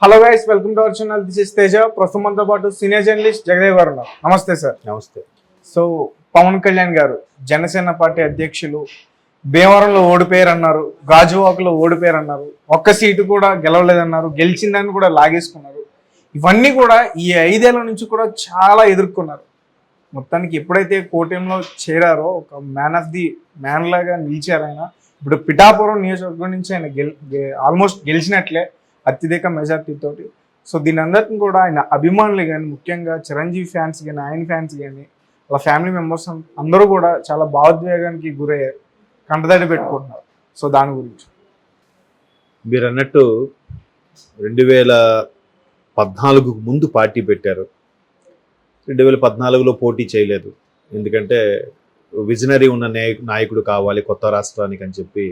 Hello guys, welcome to our channel. This is Teja. ప్రస్తుతం మనతో పాటు సీనియర్ జర్నలిస్ట్ జగదేవ్ గారు ఉన్నారు. నమస్తే సార్. నమస్తే. సో పవన్ కళ్యాణ్ గారు జనసేన పార్టీ అధ్యక్షులు భీమవరంలో ఓడిపోయారన్నారు, గాజువాకలో ఓడిపోయారన్నారు, ఒక్క సీటు కూడా గెలవలేదన్నారు, గెలిచిందని కూడా లాగేసుకున్నారు. ఇవన్నీ కూడా ఈ 5 ఏళ్ల నుంచి కూడా చాలా ఎదుర్కొన్నారు. మొత్తానికి ఎప్పుడైతే కూటమిలో చేరారో ఒక మ్యాన్ లాగా నిలిచారు ఆయన. ఇప్పుడు పిఠాపురం నియోజకవర్గం నుంచి ఆయన ఆల్మోస్ట్ గెలిచినట్లే అత్యధిక మెజార్టీ తోటి. సో దీని అందరిని కూడా ఆయన అభిమానులు కానీ, ముఖ్యంగా చిరంజీవి ఫ్యాన్స్ కానీ, ఆయన ఫ్యాన్స్ కానీ, వాళ్ళ ఫ్యామిలీ మెంబర్స్ అందరూ కూడా చాలా భావోద్వేగానికి గురయ్యారు, కంటతడి పెట్టుకుంటున్నారు. సో దాని గురించి మీరు అన్నట్టు 2014 ముందు పార్టీ పెట్టారు. 2014లో పోటీ చేయలేదు, ఎందుకంటే విజనరీ ఉన్న నాయకుడు కావాలి కొత్త రాష్ట్రానికి అని చెప్పి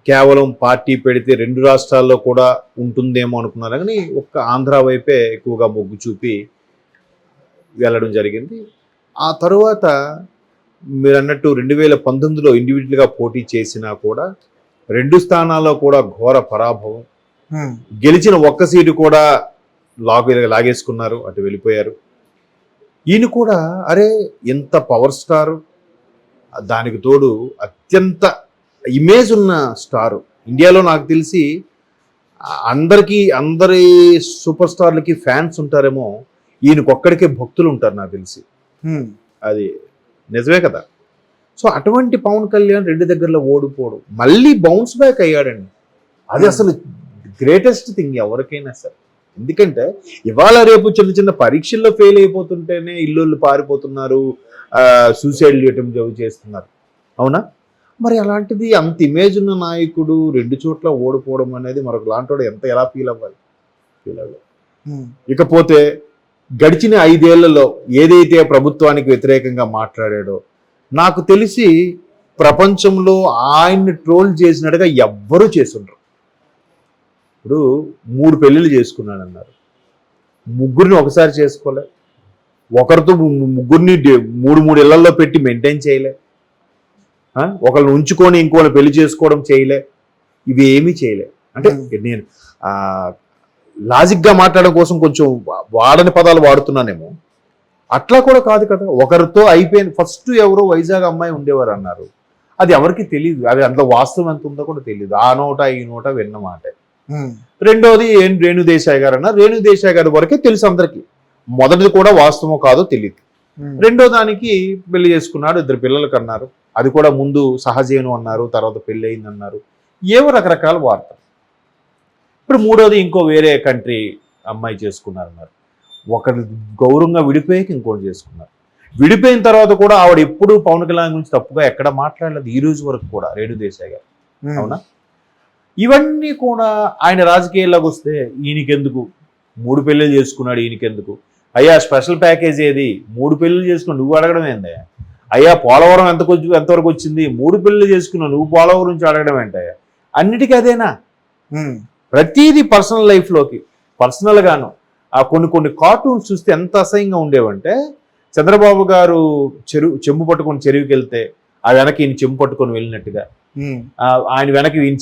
కేవలం పార్టీ పెడితే 2 రాష్ట్రాల్లో కూడా ఉంటుందేమో అనుకున్నారు. కానీ ఒక్క ఆంధ్ర వైపే ఎక్కువగా మొగ్గు చూపి వెళ్ళడం జరిగింది. ఆ తరువాత మీరు అన్నట్టు 2019లో ఇండివిజువల్గా పోటీ చేసినా కూడా 2 స్థానాల్లో కూడా ఘోర పరాభవం. గెలిచిన ఒక్క సీటు కూడా లాగేసుకున్నారు, అటు వెళ్ళిపోయారు. ఈయన కూడా అరే ఎంత పవర్ స్టారు, దానికి తోడు అత్యంత ఇమేజ్ ఉన్న స్టారు ఇండియాలో. నాకు తెలిసి అందరి సూపర్ స్టార్లకి ఫ్యాన్స్ ఉంటారేమో, ఈయనకొక్కడికే భక్తులు ఉంటారు నాకు తెలిసి. అది నిజమే కదా. సో అటువంటి పవన్ కళ్యాణ్ 2 దగ్గరలో ఓడిపోవడం, మళ్ళీ బౌన్స్ బ్యాక్ అయ్యాడండి. అది అసలు గ్రేటెస్ట్ థింగ్ ఎవరికైనా సరే. ఎందుకంటే ఇవాళ రేపు చిన్న చిన్న పరీక్షల్లో ఫెయిల్ అయిపోతుంటేనే ఇల్లు పారిపోతున్నారు, సూసైడ్ అటెంప్ట్ చేస్తున్నారు, అవునా? మరి అలాంటిది అంత ఇమేజ్ ఉన్న నాయకుడు 2 చోట్ల ఓడిపోవడం అనేది మరొక లాంటి ఎలా ఫీల్ అవ్వాలి? ఇకపోతే గడిచిన 5 ఏళ్లలో ఏదైతే ప్రభుత్వానికి వ్యతిరేకంగా మాట్లాడాడో, నాకు తెలిసి ప్రపంచంలో ఆయన్ని ట్రోల్ చేసినట్టుగా ఎవ్వరూ చేసుండ్రు. ఇప్పుడు 3 పెళ్ళిళ్ళు చేసుకున్నాడన్నారు, 3 ఒకసారి చేసుకోలే, ఒకరితో 3 ఇళ్లలో పెట్టి మెయింటైన్ చేయలే, ఒకళ్ళని ఉంచుకొని ఇంకోళ్ళని పెళ్లి చేసుకోవడం చేయలే, ఇవి ఏమీ చేయలే. అంటే నేను లాజిక్గా మాట్లాడడం కోసం కొంచెం వాడని పదాలు వాడుతున్నానేమో, అట్లా కూడా కాదు కదా. ఒకరితో అయిపోయింది. ఫస్ట్ ఎవరో వైజాగ్ అమ్మాయి ఉండేవారు అన్నారు, అది ఎవరికి తెలియదు, అది అంత వాస్తవం ఎంత ఉందో కూడా తెలియదు. ఆ నోట ఈ నోట విన్నమాట. రెండోది రేణుదేశాయ్ గారు అన్నారు, రేణుదేశాయ్ గారి వరకే తెలుసు అందరికీ, మొదటిది కూడా వాస్తవం కాదో తెలియదు. రెండో దానికి పెళ్లి చేసుకున్నాడు, 2 పిల్లలు కన్నారు, అది కూడా ముందు సహజీవనం అన్నారు, తర్వాత పెళ్ళి అయింది అన్నారు, ఏవో రకరకాల వార్తలు. ఇప్పుడు మూడోది ఇంకో వేరే కంట్రీ అమ్మాయి చేసుకున్నారన్నారు, ఒకరు గౌరవంగా విడిపోయాక ఇంకోటి చేసుకున్నారు. విడిపోయిన తర్వాత కూడా ఆవిడ ఎప్పుడు పవన్ కళ్యాణ్ గురించి తప్పుగా ఎక్కడ మాట్లాడలేదు ఈ రోజు వరకు కూడా, రేణుదేశాయ్ గారు, అవునా? ఇవన్నీ కూడా ఆయన రాజకీయాల్లోకి వస్తే ఈయనకెందుకు? 3 పెళ్ళిళ్ళు చేసుకున్నాడు, ఈయనకెందుకు? అయ్యా స్పెషల్ ప్యాకేజ్ ఏది? 3 పెళ్ళిళ్ళు చేసుకుని నువ్వు అడగడం ఏందయ్యా? అయ్యా పోలవరం ఎంతవరకు వచ్చింది? 3 పెళ్ళిళ్ళు చేసుకున్నావు, నువ్వు పోలవరం నుంచి అడగడం ఏంటయ్యా? అన్నిటికీ అదేనా? ప్రతిదీ పర్సనల్ లైఫ్లోకి పర్సనల్గాను. ఆ కొన్ని కార్టూన్స్ చూస్తే ఎంత అసహ్యంగా ఉండేవంటే, చంద్రబాబు గారు చెంబు పట్టుకొని చెరువుకి వెళ్తే ఆ వెనక ఈయన చెంబు పట్టుకొని వెళ్ళినట్టుగా, ఆయన వెనక ఈయన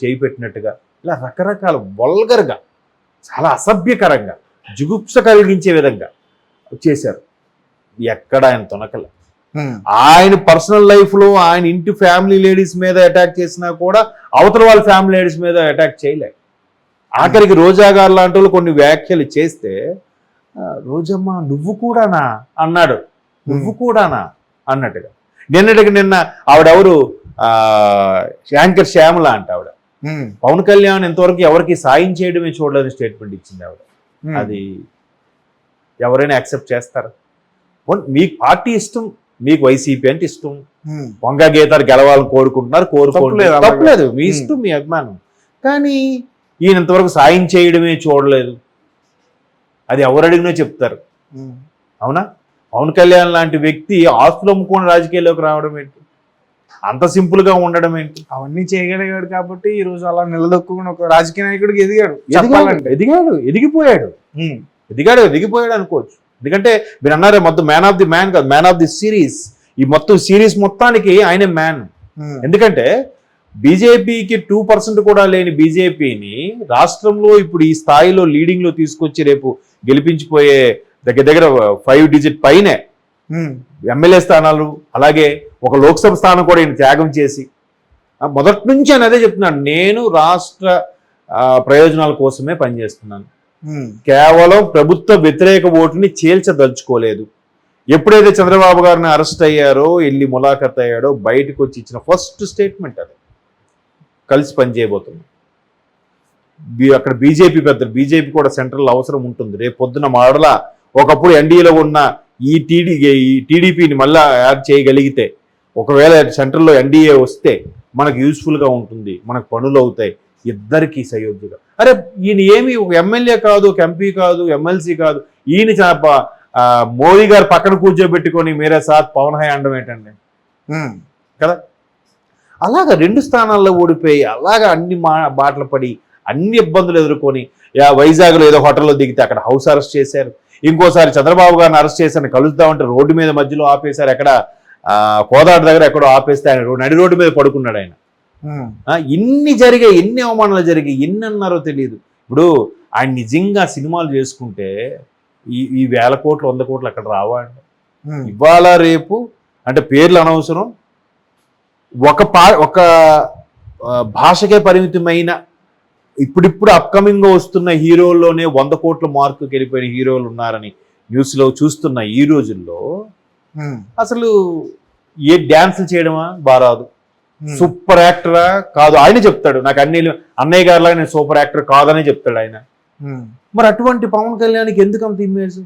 చేయి పెట్టినట్టుగా, ఇలా రకరకాల వల్గర్గా, చాలా అసభ్యకరంగా, జుగుప్స కలిగించే విధంగా చేశారు. ఎక్కడ ఆయన తొనకల. ఆయన పర్సనల్ లైఫ్ లో ఆయన ఇంటి ఫ్యామిలీ లేడీస్ మీద అటాక్ చేసినా కూడా అవతల వాళ్ళ ఫ్యామిలీ లేడీస్ మీద అటాక్ చేయలే. ఆఖరికి రోజా గారు లాంటి వాళ్ళు కొన్ని వ్యాఖ్యలు చేస్తే, రోజమ్మ నువ్వు కూడానా అన్నాడు, నువ్వు కూడానా అన్నట్టుగా. నిన్న ఆవిడెవరు, యాంకర్ శ్యామల అంట ఆవిడ, పవన్ కళ్యాణ్ ఇంతవరకు ఎవరికి సాయం చేయడమే చూడలేని స్టేట్మెంట్ ఇచ్చింది ఆవిడ. అది ఎవరైనా యాక్సెప్ట్ చేస్తారా? మీకు పార్టీ ఇష్టం, మీకు వైసీపీ అంటే ఇష్టం, వంగ గీతాలు గెలవాలని కోరుకుంటున్నారు, తప్పలేదు, మీ ఇష్టం, మీ అభిమానం. కానీ ఈయన ఇంతవరకు సాయం చేయడమే చూడలేదు, అది ఎవరు అడిగినా చెప్తారు, అవునా? పవన్ కళ్యాణ్ లాంటి వ్యక్తి ఆస్తులు అమ్ముకొని రాజకీయాల్లోకి రావడం ఏంటి? అంత సింపుల్ గా ఉండడం ఏంటి? అవన్నీ చేయగలిగాడు కాబట్టి ఈ రోజు అలా నిలదొక్కుని ఒక రాజకీయ నాయకుడికి ఎదిగిపోయాడు అనుకోవచ్చు. ఎందుకంటే మీరు అన్నారే మొత్తం మ్యాన్ ఆఫ్ ది మ్యాన్ కాదు, మ్యాన్ ఆఫ్ ది సిరీస్. ఈ మొత్తం సిరీస్ మొత్తానికి ఆయన మ్యాన్. ఎందుకంటే బీజేపీకి 2% కూడా లేని బీజేపీని రాష్ట్రంలో ఇప్పుడు ఈ స్థాయిలో లీడింగ్ లో తీసుకొచ్చి రేపు గెలిపించిపోయే దగ్గర 5 డిజిట్ పైనే ఎమ్మెల్యే స్థానాలు, అలాగే ఒక లోక్సభ స్థానం కూడా ఈయన త్యాగం చేసి మొదటి నుంచి ఆయన అదే చెప్తున్నాడు, నేను రాష్ట్ర ప్రయోజనాల కోసమే పనిచేస్తున్నాను, కేవలం ప్రభుత్వ వ్యతిరేక ఓటుని చీల్చదలుచుకోలేదు. ఎప్పుడైతే చంద్రబాబు గారిని అరెస్ట్ అయ్యారో, వెళ్ళి ములాఖత్ అయ్యాడో, బయటకు వచ్చి ఇచ్చిన ఫస్ట్ స్టేట్మెంట్ అది, కలిసి పనిచేయబోతుంది. అక్కడ బీజేపీ కూడా సెంట్రల్ అవసరం ఉంటుంది. రేపు పొద్దున మరలా ఒకప్పుడు ఎన్డీఏలో ఉన్న ఈ టీడీపీని మళ్ళా యాడ్ చేయగలిగితే, ఒకవేళ సెంట్రల్లో ఎన్డీఏ వస్తే మనకు యూస్ఫుల్గా ఉంటుంది, మనకు పనులు అవుతాయి, ఇద్దరికీ సయోధ్యగా. అరే ఈయన ఏమి ఒక ఎమ్మెల్యే కాదు, ఒక ఎంపీ కాదు, ఎమ్మెల్సీ కాదు, ఈయన మోదీ గారు పక్కన కూర్చోబెట్టుకొని మీరే సాత్ పవన్ హై అనడం ఏంటండి కదా. అలాగా 2 స్థానాల్లో ఓడిపోయి, అలాగా అన్ని బాటలు పడి, అన్ని ఇబ్బందులు ఎదుర్కొని, వైజాగ్లో ఏదో హోటల్లో దిగితే అక్కడ హౌస్ అరెస్ట్ చేశారు. ఇంకోసారి చంద్రబాబు గారిని అరెస్ట్ చేశారు, కలుద్దామంటే రోడ్డు మీద మధ్యలో ఆపేశారు. ఎక్కడ కోదాడ దగ్గర ఎక్కడో ఆపేస్తే ఆయన నడి రోడ్డు మీద పడుకున్నాడు ఆయన. ఇన్ని జరిగాయి, ఎన్ని అవమానాలు జరిగాయి, ఎన్ని అన్నారో తెలియదు. ఇప్పుడు ఆయన నిజంగా సినిమాలు చేసుకుంటే ఈ 1000 కోట్లు 100 కోట్లు అక్కడ రావా అండి? ఇవాళ రేపు అంటే పేర్లు అనవసరం, ఒక భాషకే పరిమితమైన ఇప్పుడిప్పుడు అప్కమింగ్ గా వస్తున్న హీరోల్లోనే 100 కోట్ల మార్కుకి వెళ్ళిపోయిన హీరోలు ఉన్నారని న్యూస్లో చూస్తున్న ఈ రోజుల్లో అసలు ఏ డ్యాన్సులు చేయడమా బారాదు, సూపర్ యాక్టరా కాదు ఆయన చెప్తాడు, నాకు అన్నయ్య గారిలాగా నేను సూపర్ యాక్టర్ కాదని చెప్తాడు ఆయన. మరి అటువంటి పవన్ కళ్యాణ్కి ఎందుకు అంత ఇమేజ్?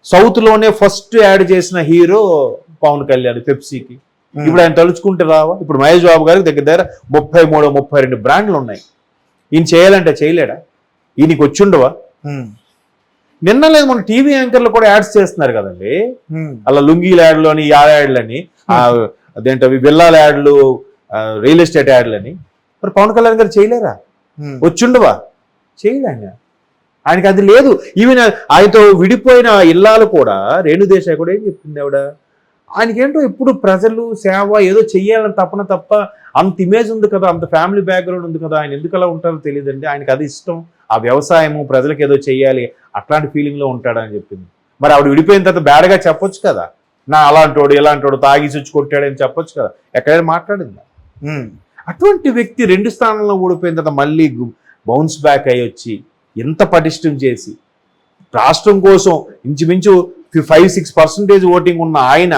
సౌత్ లోనే ఫస్ట్ యాడ్ చేసిన హీరో పవన్ కళ్యాణ్ పెప్సీకి. ఇప్పుడు ఆయన తలుచుకుంటే రావా? ఇప్పుడు మహేష్ బాబు గారికి దగ్గర 33-32 బ్రాండ్లు ఉన్నాయి. ఈయన చేయాలంటే చేయలేడా? ఈయనకి వచ్చుండవా? నిన్న లేదు మన టీవీ యాంకర్లు కూడా యాడ్స్ చేస్తున్నారు కదండి, అలా లుంగీల యాడ్లు అని, యాడ్లని, అదేంటవి విల్లాల యాడ్లు, రియల్ ఎస్టేట్ యాడ్లని. మరి పవన్ కళ్యాణ్ గారు చేయలేరా? వచ్చుండవా? చేయలే. ఆయనకి అది లేదు. ఈవెన్ ఆయనతో విడిపోయిన ఇల్లాలు కూడా, రేణుదేశాయ్ కూడా ఏం చెప్తుంది ఆవిడ, ఆయనకేంటో ఎప్పుడు ప్రజలు సేవ ఏదో చెయ్యాలని తప్పన తప్ప అంత ఇమేజ్ ఉంది కదా, అంత ఫ్యామిలీ బ్యాక్గ్రౌండ్ ఉంది కదా, ఆయన ఎందుకు అలా ఉంటారో తెలియదండి. ఆయనకి అది ఇష్టం, ఆ వ్యవసాయము, ప్రజలకు ఏదో చెయ్యాలి, అట్లాంటి ఫీలింగ్లో ఉంటాడని చెప్పింది. మరి ఆవిడ విడిపోయిన తర్వాత బ్యాడ్గా చెప్పొచ్చు కదా, నా అలాంటోడు ఇలాంటోడు తాగి వచ్చి కొట్టాడని చెప్పొచ్చు కదా, ఎక్కడైనా మాట్లాడిందా? అటువంటి వ్యక్తి 2 స్థానాల్లో ఓడిపోయిన తర్వాత మళ్ళీ బౌన్స్ బ్యాక్ అయ్యి వచ్చి ఎంత పటిష్టం చేసి రాష్ట్రం కోసం ఇంచుమించు 5-6% ఓటింగ్ ఉన్న ఆయన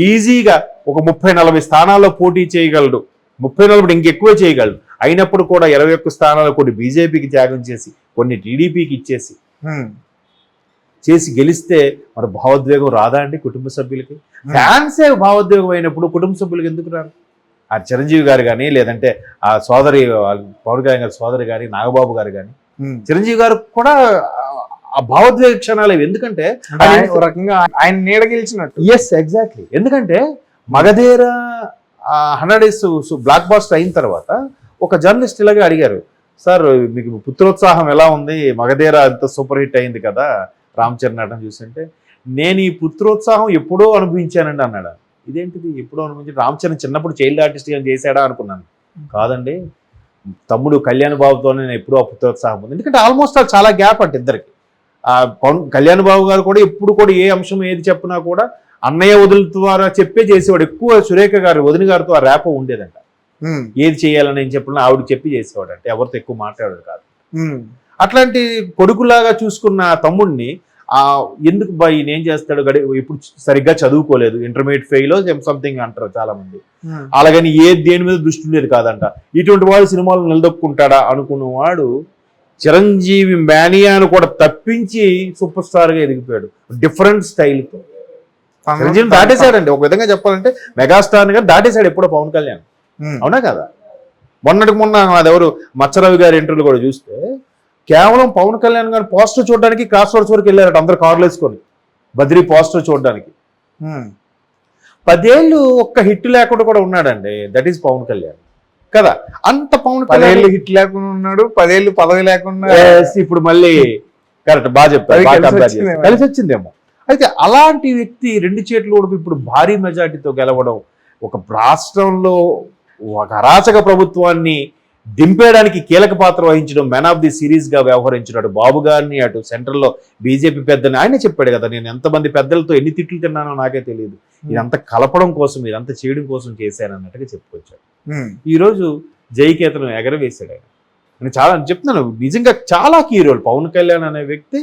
ఈజీగా ఒక 30-40 స్థానాల్లో పోటీ చేయగలడు, 30-40 ఇంకెక్కువే చేయగలడు. అయినప్పుడు కూడా 21 స్థానాలు కొన్ని బీజేపీకి త్యాగం చేసి, కొన్ని టీడీపీకి ఇచ్చేసి గెలిస్తే మరి భావోద్వేగం రాదా అండి కుటుంబ సభ్యులకి? ఫ్యాన్సే భావోద్వేగం అయినప్పుడు కుటుంబ సభ్యులకి ఎందుకు రారు? ఆ చిరంజీవి గారు కానీ, లేదంటే ఆ సోదరి పవన్ కళ్యాణ్ గారి సోదరి కానీ, నాగబాబు గారు కానీ, చిరంజీవి గారు కూడా ఆ భావోద్వేగ క్షణాలు. ఎందుకంటే రకంగా ఆయన నీడ గెలిచినట్టు. Yes, exactly. ఎందుకంటే మగధీర 100 days బ్లాక్ బాస్టర్ అయిన తర్వాత ఒక జర్నలిస్ట్ ఇలాగే అడిగారు, సార్ మీకు పుత్రోత్సాహం ఎలా ఉంది, మగధీర అంత సూపర్ హిట్ అయింది కదా రామ్ చరణ్ నటన చూస్తుంటే, నేను ఈ పుత్రోత్సాహం ఎప్పుడో అనుభవించానండి అన్నాడు. ఇదేంటిది ఎప్పుడో అనుభవించి? రామ్ చరణ్ చిన్నప్పుడు చైల్డ్ ఆర్టిస్ట్ గా చేశాడా అనుకున్నాను. కాదండి, తమ్ముడు కళ్యాణ్ బాబుతోనే నేను ఎప్పుడూ ఆ పుత్రోత్సాహం ఉంది. ఎందుకంటే ఆల్మోస్ట్ చాలా గ్యాప్ అంటే ఇద్దరికి. కళ్యాణ్ బాబు గారు కూడా ఎప్పుడు కూడా ఏ అంశం ఏది చెప్పినా కూడా అన్నయ్య వదుల ద్వారా చెప్పే చేసేవాడు. ఎక్కువ సురేఖ గారు వదిన గారితో ఆ ర్యాపో ఉండేదంట. ఏది చేయాలని ఏం చెప్పినా ఆవిడ చెప్పి చేసేవాడు, అంటే ఎవరితో ఎక్కువ మాట్లాడాడు కాదు. అట్లాంటి కొడుకులాగా చూసుకున్న తమ్ముడిని ఎందుకు ఈయన ఏం చేస్తాడు, ఇప్పుడు సరిగ్గా చదువుకోలేదు, ఇంటర్మీడియట్ ఫెయిల్ సంథింగ్ అంటారు చాలా మంది. అలాగని దేని మీద దృష్టి ఉండేది కాదంట. ఇటువంటి వాడు సినిమాలు నిలదొక్కుంటాడా అనుకున్నవాడు చిరంజీవి మేనియాను కూడా తప్పించి సూపర్ స్టార్ గా ఎదిగిపోయాడు డిఫరెంట్ స్టైల్తో. చిరంజీవి దాటేశాడండి ఒక విధంగా చెప్పాలంటే, మెగాస్టార్ గా దాటేశాడు ఎప్పుడో పవన్ కళ్యాణ్. అవునా కదా? మొన్న అదెవరు మచ్చరవి గారి ఇంటర్వ్యూ కూడా చూస్తే కేవలం పవన్ కళ్యాణ్ గారి పోస్టర్ చూడడానికి క్రాస్ రోడ్స్ వరకు వెళ్ళారట అందరు కార్లు వేసుకొని, బద్రీ పోస్టర్ చూడడానికి. 10 ఏళ్ళు ఒక్క హిట్ లేకుండా కూడా ఉన్నాడండి. దట్ ఈస్ పవన్ కళ్యాణ్ కదా. అంత పవన్ కళ్యాణ్ హిట్ లేకుండా ఉన్నాడు, 10 ఏళ్ళు పదవి లేకుండా. ఇప్పుడు మళ్ళీ కరెక్ట్, బాగా చెప్తారు, కలిసి వచ్చిందేమో. అయితే అలాంటి వ్యక్తి 2 చేతులు ఓడిపి ఇప్పుడు భారీ మెజార్టీతో గెలవడం, ఒక రాష్ట్రంలో ఒక అరాచక ప్రభుత్వాన్ని దింపేయడానికి కీలక పాత్ర వహించడం, మ్యాన్ ఆఫ్ ది సిరీస్ గా వ్యవహరించడం, అటు బాబు గారిని అటు సెంట్రల్లో బీజేపీ పెద్దని ఆయనే చెప్పాడు కదా, నేను ఎంతమంది పెద్దలతో ఎన్ని తిట్లు తిన్నానో నాకే తెలియదు, ఇదంతా కలపడం కోసం ఇదంతా చేయడం కోసం చేశాను అన్నట్టుగా చెప్పుకొచ్చాడు. ఈ రోజు జైకేతను ఎగరవేశాడు ఆయన. నేను చాలా చెప్తున్నాను, నిజంగా చాలా కీ రోల్ పవన్ కళ్యాణ్ అనే వ్యక్తి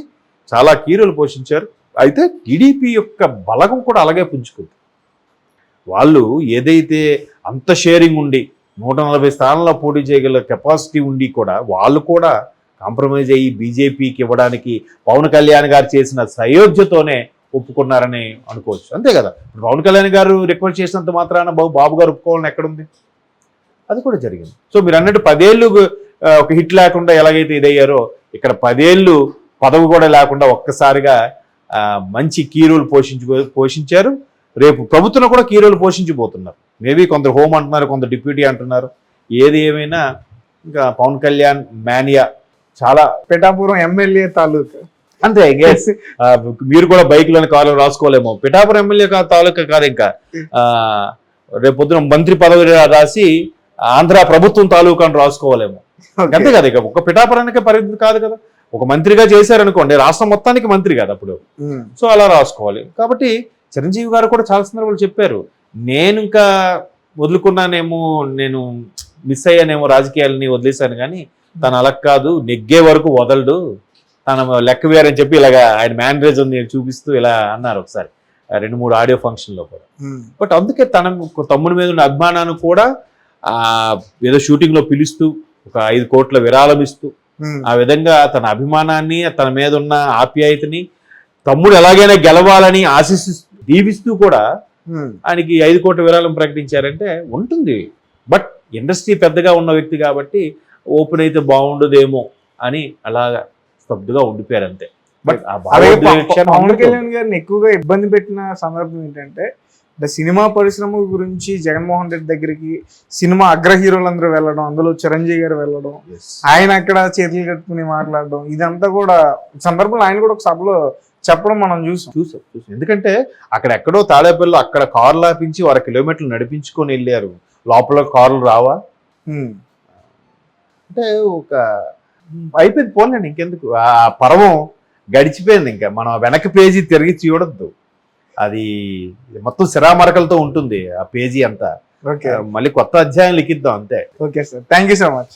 చాలా కీ రోల్ పోషించారు. అయితే టీడీపీ యొక్క బలగం కూడా అలాగే పుంజుకుంది. వాళ్ళు ఏదైతే అంత షేరింగ్ ఉండి 140 స్థానాల్లో పోటీ చేయగల కెపాసిటీ ఉండి కూడా వాళ్ళు కూడా కాంప్రమైజ్ అయ్యి బీజేపీకి ఇవ్వడానికి పవన్ కళ్యాణ్ గారు చేసిన సయోధ్యతోనే ఒప్పుకున్నారని అనుకోవచ్చు. అంతే కదా, పవన్ కళ్యాణ్ గారు రిక్వెస్ట్ చేసినంత మాత్రాన బాబు గారు ఒప్పుకోవాలని ఎక్కడుంది? అది కూడా జరిగింది. సో మీరు అన్నట్టు 10 ఏళ్ళు ఒక హిట్ లేకుండా ఎలాగైతే ఇదయ్యారో, ఇక్కడ 10 ఏళ్ళు పదవి కూడా లేకుండా ఒక్కసారిగా మంచి కీ రోల్ పోషించారు. రేపు ప్రభుత్వం కూడా కీ రోల్ పోషించబోతున్నారు. మేబీ కొందరు హోమ్ అంటున్నారు, కొందరు డిప్యూటీ అంటున్నారు. ఏది ఏమైనా ఇంకా పవన్ కళ్యాణ్ మానియా చాలా. పిఠాపురం ఎమ్మెల్యే తాలూకా అంతే. మీరు కూడా బైక్లోని కార్లు రాసుకోలేమో. పిఠాపురం ఎమ్మెల్యే తాలూకా కాదు, ఇంకా రేపు పొద్దున మంత్రి పదవి రాసి ఆంధ్ర ప్రభుత్వం తాలూకా అని రాసుకోవాలేమో. అంతే కదా, ఇక ఒక పిఠాపురానికే పరిధి కాదు కదా. ఒక మంత్రిగా చేశారనుకోండి, రాష్ట్రం మొత్తానికి మంత్రి కదా అప్పుడు. సో అలా రాసుకోవాలి. కాబట్టి చిరంజీవి గారు కూడా చాలా సందర్భాలు చెప్పారు, నేను ఇంకా వదులుకున్నానేమో, నేను మిస్ అయ్యానేమో, రాజకీయాలని వదిలేశాను, కానీ తను అలా కాదు, నెగ్గే వరకు వదలడు, తన లెక్క వేరని చెప్పి ఇలాగా ఆయన మేనరేజం చూపిస్తూ ఇలా అన్నారు ఒకసారి 2-3 ఆడియో ఫంక్షన్లో కూడా. బట్ అందుకే తన తమ్ముడి మీద ఉన్న అభిమానాన్ని కూడా ఏదో షూటింగ్లో పిలుస్తూ ఒక 5 కోట్ల విరాళం ఇస్తూ ఆ విధంగా తన అభిమానాన్ని, తన మీద ఉన్న ఆప్యాయతని, తమ్ముడు ఎలాగైనా గెలవాలని దీవిస్తూ కూడా ఆయనకి 5 కోట్ల విరాళం ప్రకటించారంటే ఉంటుంది. బట్ ఇండస్ట్రీ పెద్దగా ఉన్న వ్యక్తి కాబట్టి ఓపెన్ అయితే బాగుండదేమో అని అలాగా స్తబ్దుగా ఉండిపోయారు అంతే. బట్ పవన్ కళ్యాణ్ గారిని ఎక్కువగా ఇబ్బంది పెట్టిన సందర్భం ఏంటంటే, సినిమా పరిశ్రమ గురించి జగన్మోహన్ రెడ్డి దగ్గరికి సినిమా అగ్ర హీరోలందరూ వెళ్ళడం, అందులో చిరంజీవి గారు వెళ్ళడం, ఆయన అక్కడ చేతులు కట్టుకుని మాట్లాడడం, ఇదంతా కూడా సందర్భంలో ఆయన కూడా ఒక సభలో చెప్పడం మనం చూసాం. ఎందుకంటే అక్కడ ఎక్కడో తాడేపల్లిలో అక్కడ కార్లు ఆపించి 1 కిలోమీటర్లు నడిపించుకొని వెళ్ళారు, లోపల కార్లు రావా అంటే ఒక అయిపోయింది. పోలేండి, ఇంకెందుకు ఆ పర్వం గడిచిపోయింది. ఇంకా మనం వెనక్కి పేజీ తిరిగి చూడొద్దు, అది మొత్తం సిరామరకలతో ఉంటుంది ఆ పేజీ అంతా. మళ్ళీ కొత్త అధ్యాయం లిఖిద్దాం అంతే. Okay sir, thank you so much.